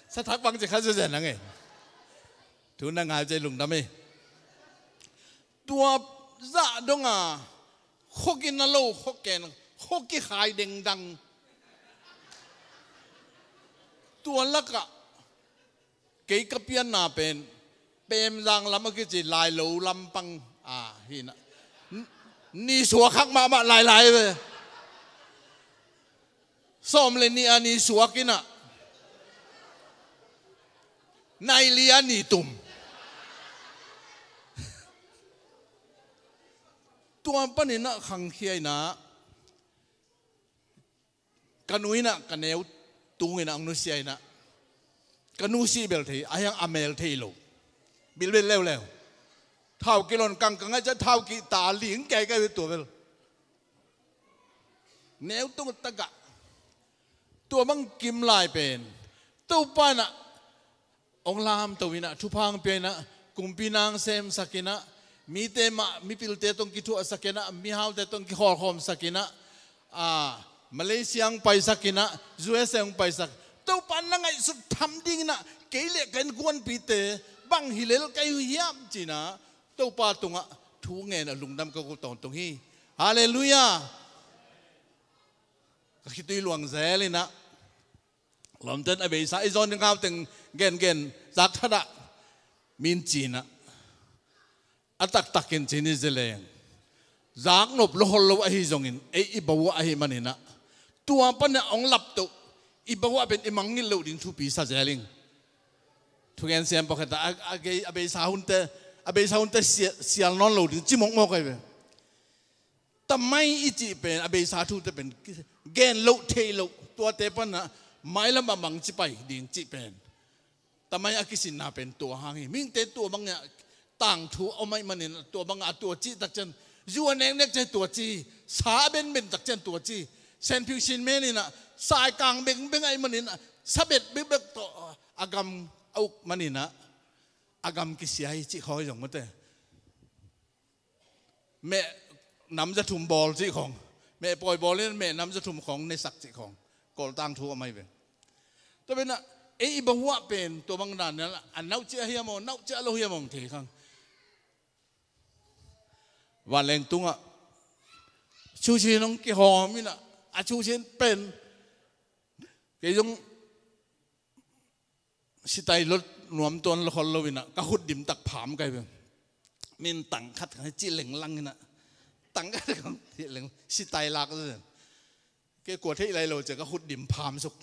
sát thắc bằng chỉ khá dễ dàng nghe, thứ năng ngài chơi lùng đam mê, tua dạ đông à, khóc in na lâu khóc kén, khóc cái khai đeng đăng, tua lắc à, cái cấp pian na pen, pem giang lắm cái gì lại lâu lắm băng à hi na, ni xua khắc mà lại về, xóm lên ni anh ni xua kia na. Nai lia ni tum tuan panin na khang khiai na kanui na kaneu tungin ang nusiai na kanu si bel thei ayang amel thei lo bil bel lew thau kilon kang kang cha thau ki ta ling kai kai tu bel neu tu taga tu bang kim lai pen tu pa na ông làm tàu na thu phang pe na กุมปีนางเซมสักนะมีเตมามีพิลเตตงกิทัวสักนะมีฮาวเตตงกิฮอลคอมสักนะมาเลเซียงไปสักนะยูเอสเองไปสักเต้าปันนั่งไงสุดทำดิ้งนะเกลี่ยกันกวนปีเตบังฮิเลลไกยเฮียมจีนะเต้าปาตุงะทูเงินลุงดำก็กูตองตรงฮีฮาเลลูยาก็คิดตัวหลวงแสเลยนะหลอมเต้นอเบยสายจอนนึงเขาตึงเกณฑ์จากทัดะมินจีนะอัตักตักกินจีนี่เจริญจากนบโลหะโลอหิจงอินอีบัวอหิมันนะตัวปันเนี่ยองหลับตุอีบัวเป็นอิมังงิลโลดิ้งทุปีซาเจริญทุกอย่างเสียงปกติอเบยสาหุนเตเสียนอนโลดิ้งจิมงกันไปแต่ไม่อีจีเป็นอเบยสาทุจะเป็นเกณฑ์โลเทโลตัวเตปันนะไม่ละมาบังจิไปดิ้งจิเป็นแต่ไม่อากิสินนาเป็นตัวหางมิ่งเตตัวบางเนี่ยต่างถูเอาไม่มันเนี่ยตัวบางตัวจีตักเจนยูนเองเนี่ยจะตัวจีสาเป็นตักเจนตัวจีเซนพิวชินเมนี่นะสายกลางเบ่งไอ้มันนี่นะสเบ็ดเบ่งตัวอากามเอามันนี่นะอากามกิเสียจีคอยอย่างมันเตแม่นำจะถุมบอลจีของแม่ปล่อยบอลเล่นแม่นำจะถุมของในสักจีของกอลต่างถูเอาไม่เป็นตัวเป็นนะบัวเป็นตัวบางด้านนั่นอันน่าเจ้าเฮียมองน่าเจ้าโลเฮียมองเทขังวันแรงตุ้งอ่ะชูชีน้องกี่หอมนี่นะชูชีเป็นกี่ยงสิไตรถหนวมตัวละครเราวินะก็หุดดิมตักผามกันไปมินตังคัดให้จีเหลงลังนี่นะตังก็ของจีเหลงสิไตลักเลยแกกวดที่ไรเราจะก็หุดดิมผามสุก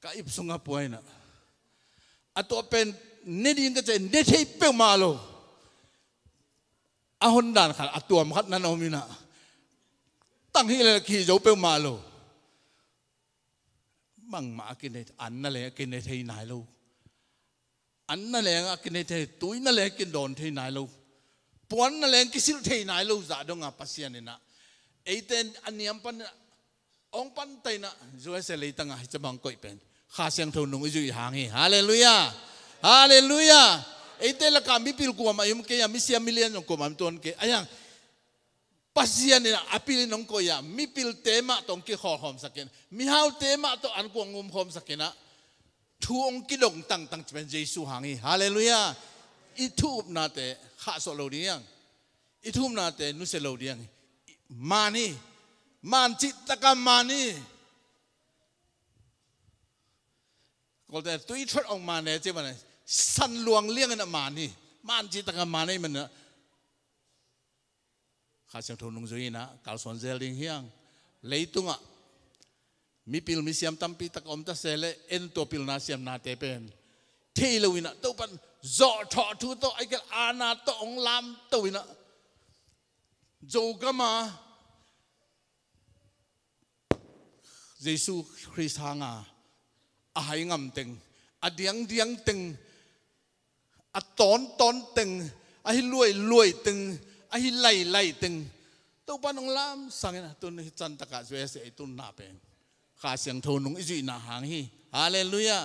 ก็อิบสุงป่วยนะตัวเป็นเนดินก็จะเนที่เปิลมาโลอาหนด่านขัดตัวมันขัดนั่นเอามีนะตั้งที่อะไรขี่โจเปิลมาโลบังมากินในอันนั่นแหละกินในที่ไหนโลอันนั่นแหละกินในที่ตุ้ยนั่นแหละกินโดนที่ไหนโลปวนนั่นแหละกินสิ่งที่ไหนโลจะดงอาปัสยานี่นะไอเต้นอันนี้อันปันองปันเต้นนะจะให้เสลีตั้งให้จะบังก้อยเป็นข้าเสียงทูนุ่งอีจุยหางฮีฮาเลลูยาฮาเลลูยาไอเตละกามิปิลกูมายุมเกียมิเซียมิเลียนองกูมาตัวนี้อายังปัสยานี่นะอภิลินองกูยามิปิลเตมาตองกีขอหอมสักเกนมิฮาวเตมาตองอันกูงุมหอมสักเกนะทูองกิดงตั้งจะเป็นเยซูหางฮีฮาเลลูยาอิทูบนาเตข้าสโลดียังอิทูบนาเตนุเสโลดียังมานี่มันจิตตะกามานี่ก็แต่ตุ้ยทดออกมาเนี่ยเจ้ามันสันลวงเลี้ยงกันมานี่มันจิตตะกามานี่มันเนอะข้าเสียงทูนุ่งจุยนะกาลสวนเซลิงเฮียงเลยตุงอ่ะมีปิลมีเสียมตั้มปีตะกอมตะเซเลเอ็นตัวปิลนาเสียมนาเตเป็นที่เลวินะตัวปันจ่อถอทูตัวไอ้กอาณาตัวองลามตัววินะโจกมาเยซูคริสต์หางอาหายงำตึงอาเดียงตึงอาตอนตึงอาให้รวยตึงอาให้ไล่ตึงตัวปนองลามสังนะตัวนี้จันตะกะสวยเสียตุนนาเป็นข้าเสียงโทนุงอิจุยนาหางฮีฮาเลลูยา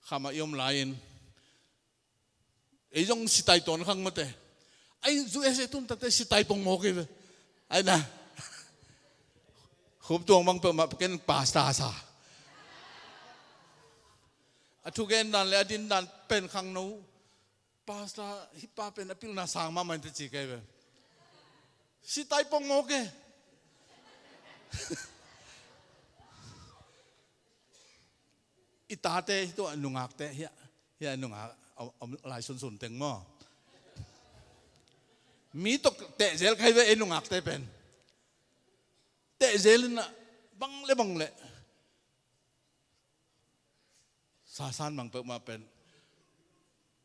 ข้ามายอมลายน์ไอ้ยงสิตายตอนข้างมาเตะไอ้สวยเสียตุนแต่สิตายปงโมกีเลยไอ้นะขุบตัวบางเปิดมาเป็นป่าสาสาทุกเกณฑ์นั่นเลยดินนั่นเป็นขังนู้ป่าสาฮิปาเป็นอภิลนาสางมามันจะจีเกย์สิตายปงโมเกอิตาเตตัวนุงอักเตเฮียนุงอักเอาลายสุนเต็งหม้อมีตกเตะเซลใครว่านุงอักเตเป็นเตะเซลน่ะบังเลยซาซานบังเปิดมาเป็น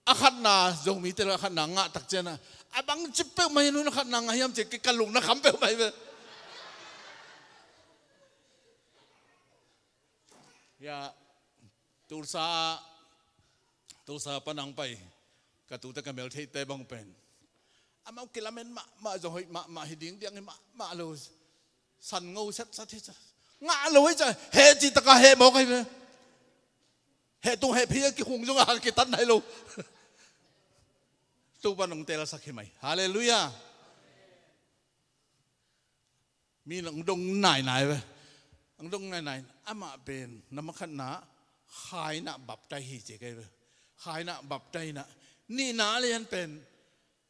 อาขัดนาจงมีแต่ละขัดนางะตักเจนะอาบังจิบเปิดมาเห็นนู่นขัดนางะยามเจกันลุงนะคำเปิดไปเลยอย่าตูซาปนังไปกระตูตะกันเมลเทเตบังเป็นอามากิลาเมนมาจะหอยมาหิดิ้งเดียงมาลูสันงูสัดที่ ngã lối cho hệ chỉ tất cả hệ một cái hệ tung hệ phía cái khung trong cái tấn này luôn tu ban ông tê là sắc mày hallelujah mi là ông đông nải về ông đông nải ama bên nằm khăn ná khai nạ bập tay hi chỉ cái khai nạ bập tay nạ ni ná liền bên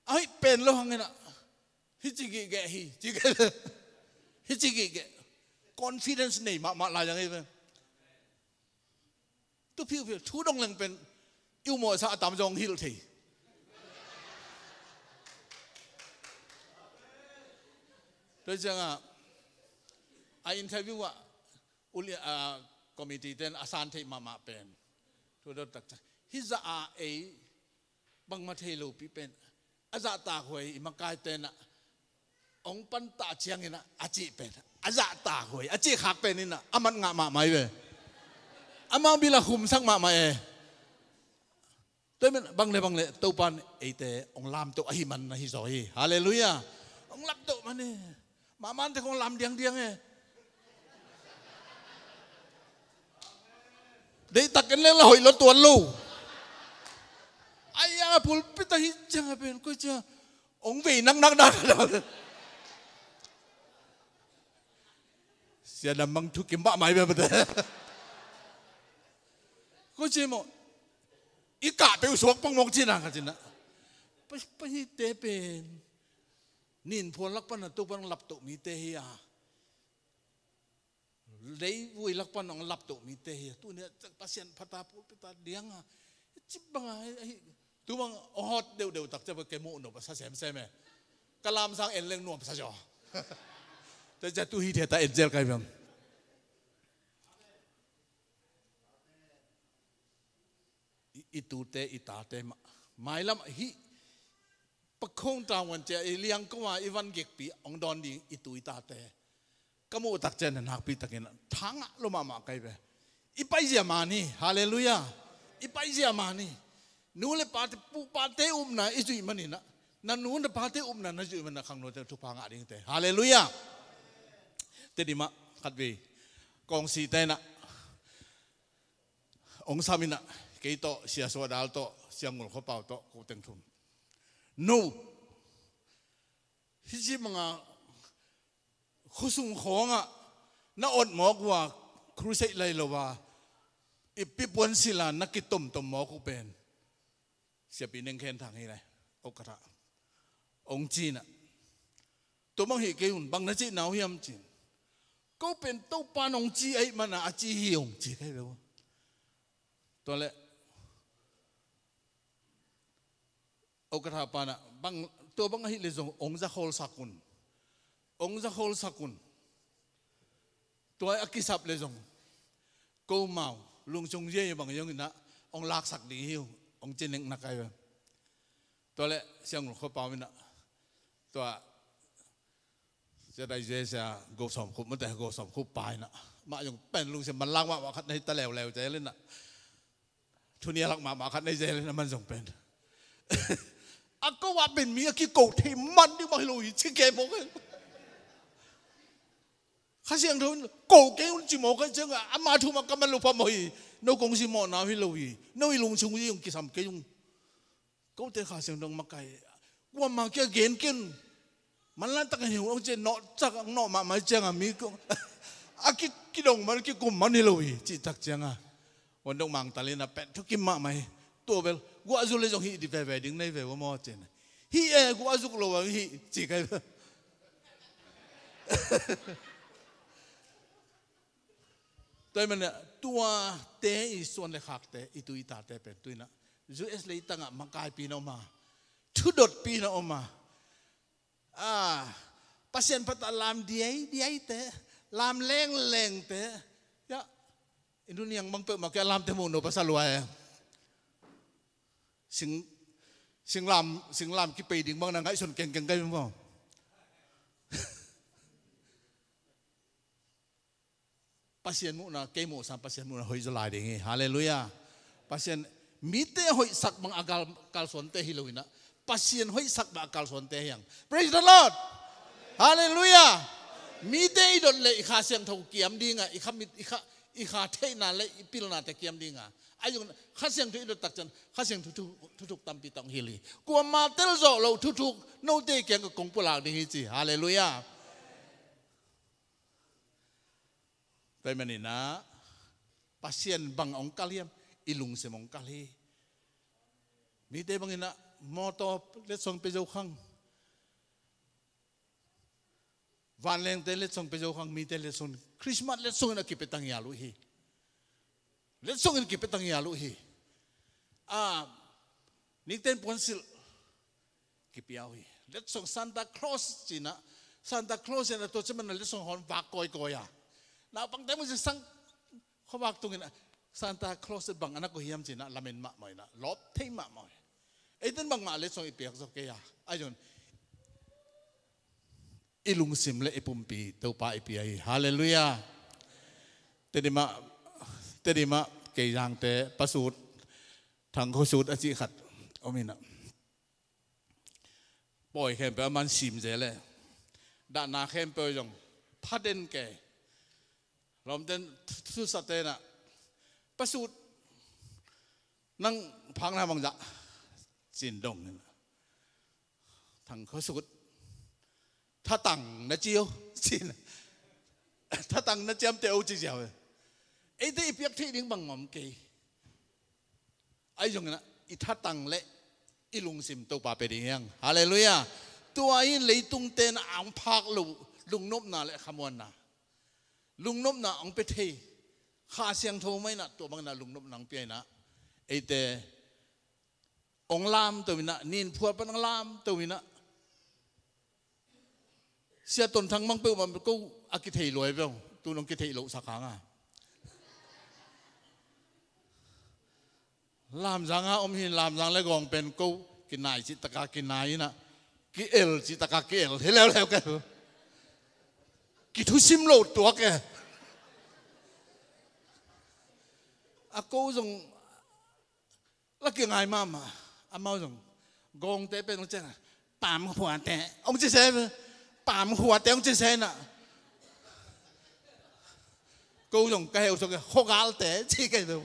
ấy bên lo hăng nạ hi chỉ cái hi chỉ cái hi chỉ cái confidence này mà lại như vậy tôi phiêu chú đông lần bên yêu mồi sao tạm dòng hiểu thì tôi chẳng à ai interview à uli committee tên asan thì mà bên tôi đó tất hi za ấy bằng mặt hay lâu pi bên aza ta hồi mà cái tên à ông pan ta chiang ina achi bên aza ta hồi achi khác bên ina aman ngã mà mày về amang bila khum sang mà mày tôi mình bằng lệ tàu pan ấy thế ông làm tàu ahi man hi rồi hallelujah ông làm tàu mà nè mà man thì không làm điang ấy đấy tất cái là hồi lót tuần luôn ai à pulpit hi chẳng bên coi chưa ông vì năng đó sẽ làm bằng thu kiếm bạ mày về bây giờ coi chưa mà ít cả tiêu xuống bằng mong chi nào cái gì nữa bây giờ tế bên nhìn phun lắc pan là tu pan lập tụ mi tế à lấy vui lắc pan ông lập tụ mi tế tu này pasien phata pulpit điang à chip bằng tu bằng hot đều tập cho cái mũ nó bớt xem mẹ cái làm sang en leng nuông sao choแต่จะtu hi thế ta en gel cái vậy itu te ita te mai lam hiปักคงตาวันเจเลี้ยงก็ว่าอีวันเก็กปีองดอนดีitu ita teก็มูตักเจนนักปีตักเงินทั้งลมมาไกลไปอีไปเสียมานี่ฮาเลลูยาอีไปเสียมานี่นู้นเลยปาเตนะอิจุยมันนี่นะนั่นนู้นเลยปาเตนะนั่นจุยมันนะข้างโน้นจะทุกพังอะไรอย่างเงี้ยฮาเลลูยาแต่ดีมาขัดวีกองสีเตนะองสามินะเกี่ยโตเสียสวดาลโตเสียงงูเขาเป่าโตกูเต็งทุนนู้ฮิจิมังอ่ะขุสุงของอ่ะน่าอดหมอกว่าครูเสกเลยหรอว่าอีปิปวนศิลานักกิตมหมอกูเป็นเสียปีนึงแค่ทางนี้เลยโอกาสองจีน่ะตัวมังเหตุเกี่ยบางนาจีนาวเฮียมจีนก็เป็นตัวปานองจีไอ้มันอ่ะจีเฮียงจีใครรู้ตัวเละโอกาสปานะบางตัวบางเหตุเลยส่งองจะโฮลสักุนตัวอักิสับเลยส่งกูเมาลุงชงเย่บางอย่างนะองลักสักดีหิวองเจนึงนักไอ้ตัวเละเสียงหลวงเขาเป่าไม่นะตัวจะได้เจสโกสมคุบมันแต่โกสมคุบปลายนะมาอย่างเป็นลุงเสียมันลังว่าคัดในตะแหลวใจเล่นนะทุนี้ลักมาคัดในใจเล่นนะมันส่งเป็นอ่ะก็ว่าเป็นมีกี่โกที่มันที่มาลุยชิเกมกันข้าเสียงทุนโกเกมจิโมกันจังอ่ะมาทุมากันมันลุพมอยน้องกงสิโมนาฮิลุยน้องลุงชงยี่ยงกิสามเกยงก็เตะข้าเสียงดังมาไกลว่ามาเกี่ยเกณฑ์กินมันลั่นตะกันหิวเอาเจนเนาะจักเนาะมาเจ้าอ่ะมีก็อ่ะกิดงมันกิกุมมันฮิลุยจิตักเจ้าอ่ะวันดงมังตะเลนะเป็ดทุกกิมมาไหมตัวเบลกูอาจุเลยจงฮีดิเวดิ้งในเวว่ามั่วเจนฮีกูอาจุกลัวฮีจีกันตัวมันเนี่ยตัวเตะอีส่วนเล็กหักเตะอีตุยตาเตะเป็นตัวน่ะจูเอสเลยตั้งอ่ะมังกายปีนออกมาทุดดปีนออกมาpasien pata lam dia ite lam leng te ya Indonesia yang bang pe makai lam te mono pasal luai sing lam ki pe ding bang nang kai son keng kai mo pasien mu na ke mo sam pasien mu na hoi zalai ding haleluya pasien mite hoi sak bang agal kal son te hiloina pasien hoi sak ba akal son te yang praise the Lord hallelujah mi te dot le ikha siang thau kiam dinga ikha the na le ipil na te kiam dinga ayung kha siang thu dot tak chan kha siang thu tampi tang hili kwa ma tel zo lo thu no te kyang ka kong pula ding hi chi hallelujah tai manina pasien bang ong kaliam ilung se mong kali mi te bangina moto let song pe jo khang van leng te let song pe jo khang mi te let song Christmas let song na ki petang ya lu hi let song ki petang ya lu hi ning ten ponsil ki piao hi let song Santa Claus china Santa Claus na to chaman let song hon va koi ya na pang te mo sang khawak tungin Santa Claus bang anak ko hiam china lamen ma moi na lop thei ma moi eten bang ma let song ipiak zo ke ya ayon ilung sim le ipumpi to pa ipiai hallelujah tedima ke yang te pasut thang ko sut achi khat omina poi khem pe man sim je le da na khem pe jong phaden ke rom ten thu satena pasut nang phang na bang ja chin dong thang ko sut tha tang na chiu chin tha tang na cham te o chi jiao ấy thế việc thi đến bằng ngầm kỳ ai dùng na ít thắt tăng lệ ít lung sim tàu bà bê đi hang hallelujah tua ấy lấy tung tên ông phạc lung nốp na lệ khăm na lung nốp na ông bê thi khá xiang thô mấy na tua bằng na lung nốp nang bê na ấy thế ông làm tàu na nín phua bằng làm tàu na xe tuần thăng mang bêu mà câu aki thầy lôi bêu tu nông ki thầy lộ sạc hàng à làm rằng ông hin làm rằng lấy gong pen câu cái này chỉ tất cả cái này na cái el chỉ tất cả cái el thế leo cái cái thu sim lộ tua cái câu dùng là cái ngày mà mau dùng gong té bên nó chắc là bám hoa té ông chia sẻ bám hoa té ông chia sẻ nè câu dùng cái heo cho cái khô gal té chỉ cái đâu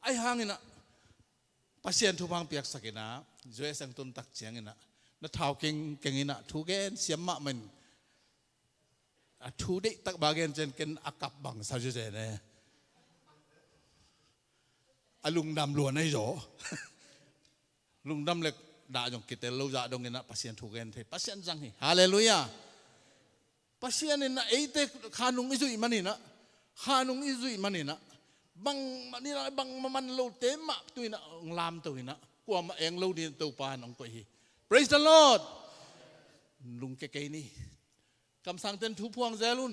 ai hang ina pasien thu bang piak sakina joe sang tun tak chiang ina na thau king ina thu gen siam ma men a thu de tak bagen chen ken akap bang sa ju je ne alung dam luan ai zo lung dam lek da jong kitel lo za dong ina pasien thu gen the pasien jang hi hallelujah pasien ina eite khanung izui manina khanung izui manina bang ni la bang man lo te ma tuina lam tuina kwa ma eng lo din to pa nong ko hi praise the Lord lung ke ke ni kam sang ten thu phuang zelun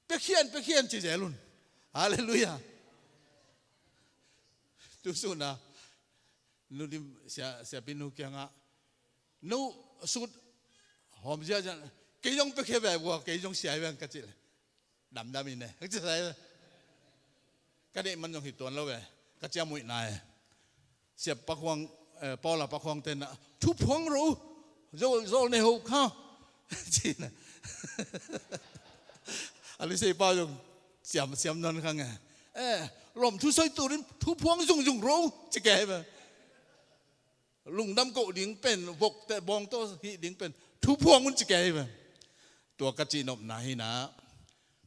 pe khian chi zelun hallelujah tu suna nu di sia pinu kya nga nu sut hom ja jan ke jong pe khe ba wa ke jong sia ba ka chi dam in ne chi sai cái này mình dùng hình tuần lâu về cái cha mũi này xếp bắc hoàng bao là bắc hoàng tên là thu phong rồi này hộp không chỉ là anh say bao dùng xem non không à làm thu soi tụ đến thu phong dùng râu chỉ cái mà lùng đâm cổ điếng pen vọc tại bong to hi điếng pen thu phong cũng chỉ cái màตัวกระจีนบนาhiนะ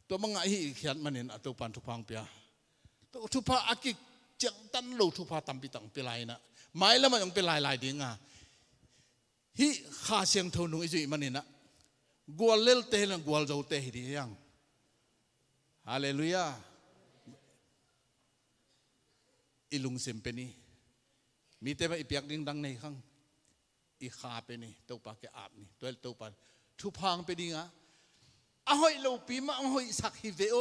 ตัวมังไงhiเขียนมันเห็นตัวปันทุพังเปียทุพาอากิจังตันโลทุพาตัมปิตังเปลายนะไม่แล้วมันยังเป็นลายดิ้งอ่ะฮิข้าเสียงทนุงอิจุมันนี่นะกวลเลลเตลังกวลเจ้าเตหิดียังฮาเลลูยาอิลุงเซมเปนี่มีแต่ว่าอีเปียกดิ้งดังในข้างอีขาเปนี่ตัวปากแกอาบนี่ตัวปากทุพังเปดิ้งอ่ะอ้าวเราปีมาอ้าวสักฮิเวโอ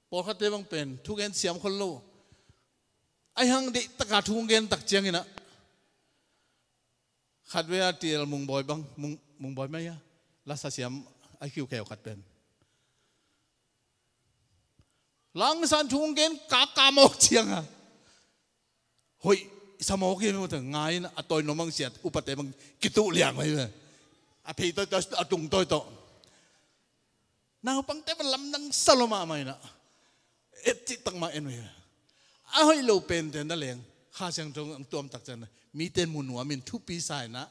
พอเขาเตะบังเป็นทุกเงินเสียมคนโลไอ้หังดิตะกาทุกเงินตักเจียงนี่นะขัดเวลาตีลมุงบอยบังมุงบอยไหมยะลักษณะเสียมไอคิวแขวขัดเป็นหลังสันทุกเงินกาโมกเจียงอ่ะเฮ้ยสมองกินมาถึงไงนะตัวน้องมังเสียอุปเตบังกิตุเลี้ยงไว้เลย อภิตัวตัวตุงตัวนางปังเต้มันลำนังสลมาไม่นะเอ็ดจิตตั้งมาเอ็นไว้เอาให้เราเป็นเต็นนั่นเองข้าเชียงตรงตัวมันตักจันมีเต็นมุนหัวมินทุกปีสายนะ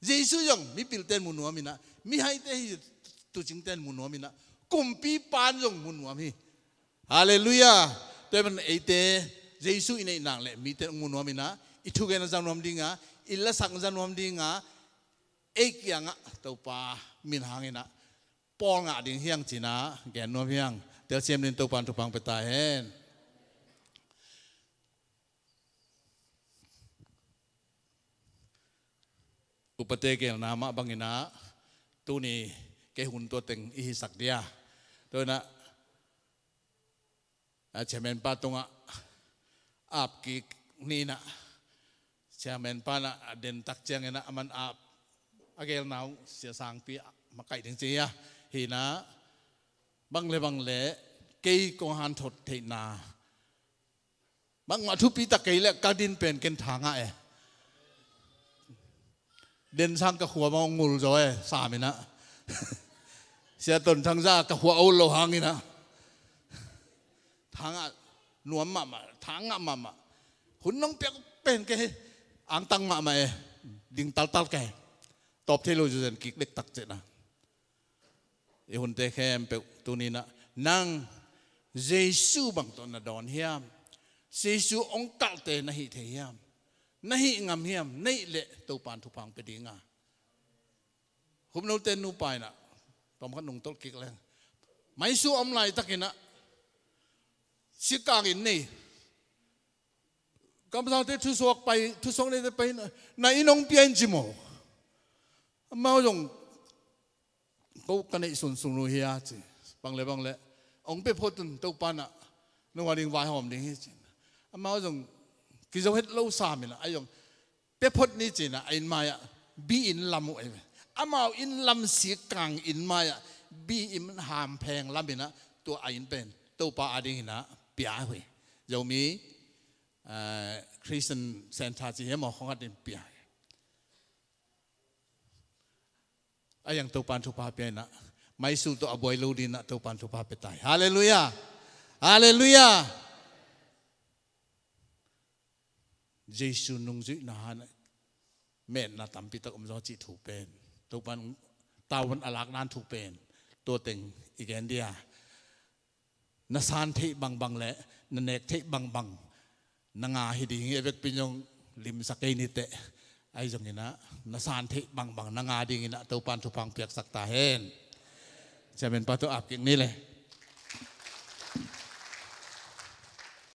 เยซูยงมีปิลเต็นมุนหัวมินนะมีให้เตะตัวจริงเต็นมุนหัวมินนะกุมปีปานยงมุนหัวมีฮาเลลูยาแต่มันไอเตเยซูอินไอนางเลยมีเต็นมุนหัวมินนะอิทุกเกนจันนวมดิ้งอ่ะอิลละสังจันนวมดิ้งอ่ะเอกยังอ่ะตัวปามินหางอินะปองอ่ะดิ้งเฮียงจีนะแกนนวมเฮียงเดี๋ยวเสียมดินตัวปานทุพังไปตายเห็นอุปเตเกลนามะบังอินะตัวนี้เกหุ่นตัวเต็งอิสักเดียตัวน่ะเชมเมนปาตรงอ่ะอาบกินี่นะเชมเมนปานะเด่นตักเจียงนะมันอาบเกลนาวเสียสางปีมาไก่ถึงเจียฮีนะบังเลเกยกงหันถดเทนาบังมาทุปีตะเกยและกาดินเป็นเกณฑ์ทางอ่ะเด่นช่างกะหัวมองงูจอยสามินะเสียตนทางจ้ากะหัวเอาโลหังนี่นะทางอ่ะหนวมมาทางอ่ะมาหุ่นน้องเปียกเป็นแกอ่างตังมาดิ่งตัลแกตอบเทโลจูเซนกิกเล็กตักเจนะไอหุ่นเตะแคมเปตัวนี้นะนั่งเยซูบังตอนน่ะดอนเฮียมเยซูองค์กัลเตนะฮิเทียมนะฮิงามเฮียมนี่เละตัวปานทุพังไปดีงาผมเราเต้นนูไปนะตอมขันนุ่งต้นกิกเลยไม่สู้อมไลตะกินะสิกากินนี่กำลังเตะทุสวกไปทุสวกนี่จะไปในน้องเปียนจิโมมาจงกูกันในส่วนสูงรูเฮียจีบังเลยองไปพูดถึงตัวปานะนึกว่าดิ่งวายหอมดิ่งฮีจีมาจงกิจวัตรเล่าสามินะไอ้ยงไปพูดนี่จีนะไอ้มาอ่ะบีอินลำไอ้มาอินลำสีกลางอินมาอ่ะบีอินหามแพงลำมินะตัวไอ้อินเป็นตัวปาอดิ่งนะเปียเว้ยยังมีคริสเตียนเซนทาจีเฮมอของกันเปียไอ้ยังตัวปานทุพาเปียนะไม่สู้ตัวอบวยลูดินะตัวปานทุพาเปตายฮาเลลูยาฮาเลลูยาเยซูนุ่งจุยนะฮะแม่นาตัมปิตะอมจอจิถูกเป็นตัวปันตาวันอลักนั้นถูกเป็นตัวเต็งอีกแอนเดียนาซานเทบังและนันเนกเทบังนางาฮิดีเอเวกปิญงลิมสักเกนิเตไอ้จงนี้นะนาซานเทบังนางาดีงี้นะตัวปันทุพังเปียกสักตาเห็นจะเป็นปะตัวอับกิ่งนี่เลย